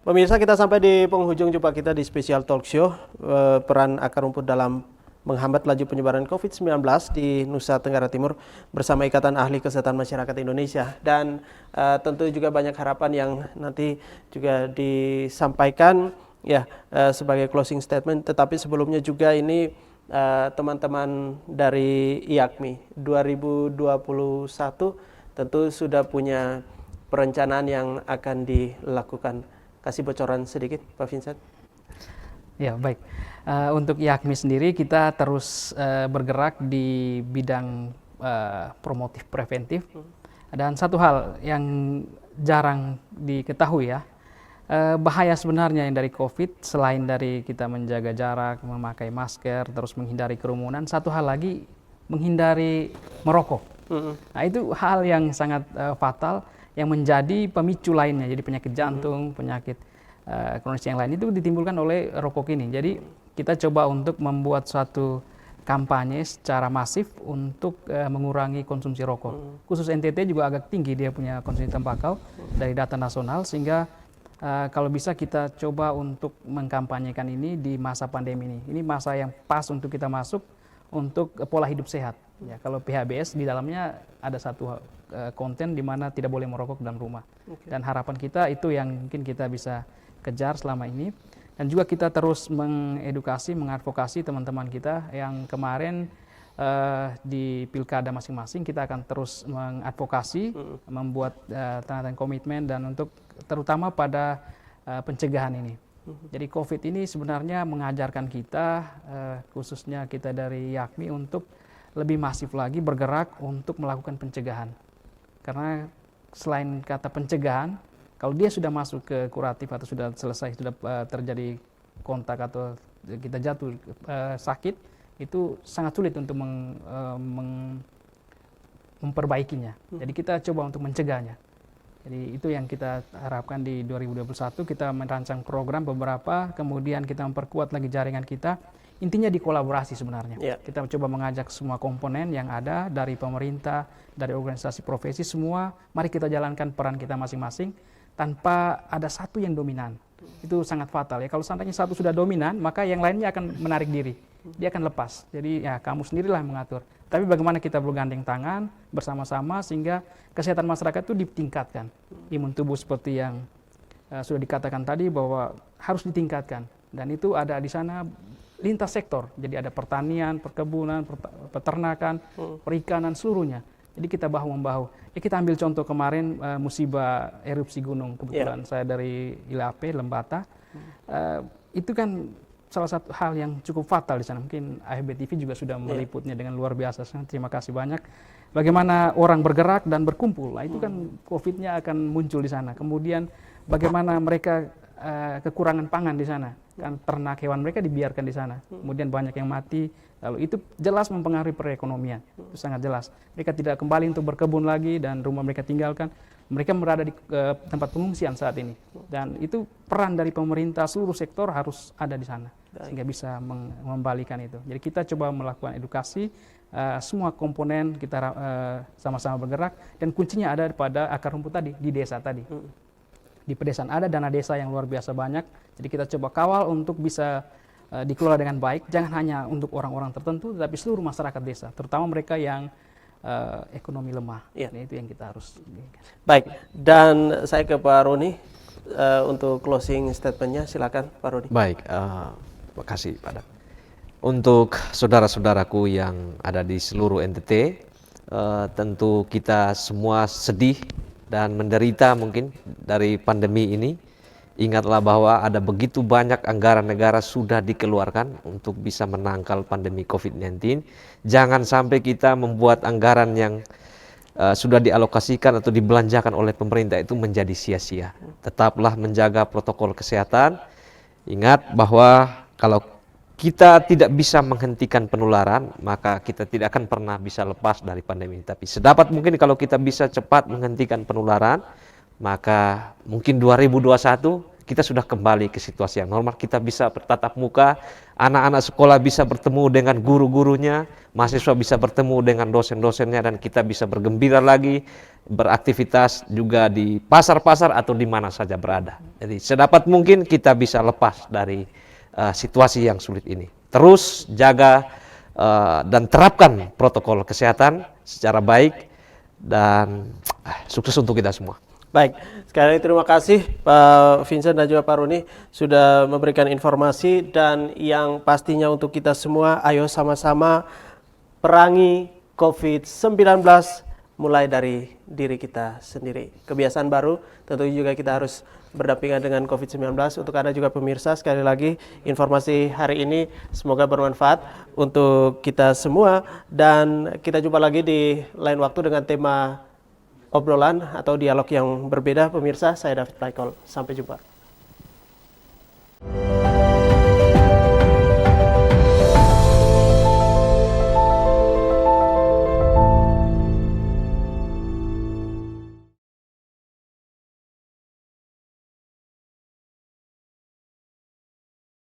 Pemirsa, kita sampai di penghujung jumpa kita di spesial talk show peran akar rumput dalam menghambat laju penyebaran COVID-19 di Nusa Tenggara Timur bersama Ikatan Ahli Kesehatan Masyarakat Indonesia. Dan tentu juga banyak harapan yang nanti juga disampaikan ya sebagai closing statement. Tetapi sebelumnya juga ini teman-teman dari IAKMI 2021 tentu sudah punya perencanaan yang akan dilakukan. Kasih bocoran sedikit, Pak Vincent. Ya, baik. Untuk IAKMI sendiri kita terus bergerak di bidang promotif preventif. Dan satu hal yang jarang diketahui ya, bahaya sebenarnya yang dari COVID, selain dari kita menjaga jarak, memakai masker, terus menghindari kerumunan, satu hal lagi menghindari merokok. Nah, itu hal yang sangat fatal yang menjadi pemicu lainnya, jadi penyakit jantung, penyakit kronis yang lain itu ditimbulkan oleh rokok ini. Jadi kita coba untuk membuat suatu kampanye secara masif untuk mengurangi konsumsi rokok. Khusus NTT juga agak tinggi dia punya konsumsi tembakau dari data nasional, sehingga kalau bisa kita coba untuk mengkampanyekan ini di masa pandemi ini. Ini masa yang pas untuk kita masuk untuk pola hidup sehat. Ya, kalau PHBS di dalamnya ada satu konten di mana tidak boleh merokok dalam rumah. Dan harapan kita itu yang mungkin kita bisa kejar selama ini. Dan juga kita terus mengedukasi, mengadvokasi teman-teman kita yang kemarin di pilkada masing-masing kita akan terus mengadvokasi, membuat tanda komitmen dan untuk terutama pada pencegahan ini. Jadi COVID ini sebenarnya mengajarkan kita, khususnya kita dari IAKMI untuk lebih masif lagi bergerak untuk melakukan pencegahan. Karena selain kata pencegahan, kalau dia sudah masuk ke kuratif atau sudah selesai, sudah terjadi kontak atau kita jatuh sakit, itu sangat sulit untuk memperbaikinya. Jadi kita coba untuk mencegahnya. Jadi itu yang kita harapkan di 2021, kita merancang program beberapa, kemudian kita memperkuat lagi jaringan kita. Intinya di kolaborasi sebenarnya. Kita coba mengajak semua komponen yang ada dari pemerintah, dari organisasi profesi, semua mari kita jalankan peran kita masing-masing tanpa ada satu yang dominan. Itu sangat fatal ya. Kalau seandainya satu sudah dominan, maka yang lainnya akan menarik diri. Dia akan lepas. Jadi ya kamu sendirilah yang mengatur. Tapi bagaimana kita bergandeng tangan bersama-sama sehingga kesehatan masyarakat itu ditingkatkan. Imun tubuh seperti yang sudah dikatakan tadi bahwa harus ditingkatkan. Dan itu ada di sana lintas sektor. Jadi ada pertanian, perkebunan, peternakan, perikanan, seluruhnya. Jadi kita bahu-membahu. Ya kita ambil contoh kemarin musibah erupsi gunung. Kebetulan saya dari ILAP, Lembata. Itu kan salah satu hal yang cukup fatal di sana. Mungkin AFB TV juga sudah meliputnya dengan luar biasa. Terima kasih banyak. Bagaimana orang bergerak dan berkumpul. Nah, itu kan COVID-nya akan muncul di sana. Kemudian bagaimana mereka kekurangan pangan di sana. Kan ternak hewan mereka dibiarkan di sana. Kemudian banyak yang mati. Lalu itu jelas mempengaruhi perekonomian. Itu sangat jelas. Mereka tidak kembali untuk berkebun lagi dan rumah mereka tinggalkan. Mereka berada di tempat pengungsian saat ini. Dan itu peran dari pemerintah seluruh sektor harus ada di sana. Sehingga bisa mengembalikan itu. Jadi kita coba melakukan edukasi. Semua komponen kita sama-sama bergerak. Dan kuncinya ada pada akar rumput tadi, di desa tadi. Di pedesaan ada dana desa yang luar biasa banyak. Jadi kita coba kawal untuk bisa dikelola dengan baik. Jangan hanya untuk orang-orang tertentu, tetapi seluruh masyarakat desa. Terutama mereka yang ekonomi lemah. Nah, itu yang kita harus. Baik, dan saya ke Pak Roni untuk closing statementnya. Silakan Pak Roni. Baik, terima kasih Pak Dam. Untuk saudara-saudaraku yang ada di seluruh NTT, tentu kita semua sedih dan menderita mungkin dari pandemi ini. Ingatlah bahwa ada begitu banyak anggaran negara sudah dikeluarkan untuk bisa menangkal pandemi COVID-19. Jangan sampai kita membuat anggaran yang sudah dialokasikan atau dibelanjakan oleh pemerintah itu menjadi sia-sia. Tetaplah menjaga protokol kesehatan. Ingat bahwa kalau kita tidak bisa menghentikan penularan, maka kita tidak akan pernah bisa lepas dari pandemi. Tapi sedapat mungkin kalau kita bisa cepat menghentikan penularan, maka mungkin 2021 kita sudah kembali ke situasi yang normal, kita bisa bertatap muka, anak-anak sekolah bisa bertemu dengan guru-gurunya, mahasiswa bisa bertemu dengan dosen-dosennya, dan kita bisa bergembira lagi, beraktivitas juga di pasar-pasar atau di mana saja berada. Jadi sedapat mungkin kita bisa lepas dari situasi yang sulit ini. Terus jaga dan terapkan protokol kesehatan secara baik, dan sukses untuk kita semua. Baik, sekali lagi terima kasih Pak Vincent dan juga Pak Roni sudah memberikan informasi, dan yang pastinya untuk kita semua, ayo sama-sama perangi COVID-19 mulai dari diri kita sendiri. Kebiasaan baru tentu juga kita harus berdampingan dengan COVID-19. Untuk Anda juga pemirsa, sekali lagi informasi hari ini semoga bermanfaat untuk kita semua, dan kita jumpa lagi di lain waktu dengan tema obrolan atau dialog yang berbeda. Pemirsa, saya David Michael, sampai jumpa.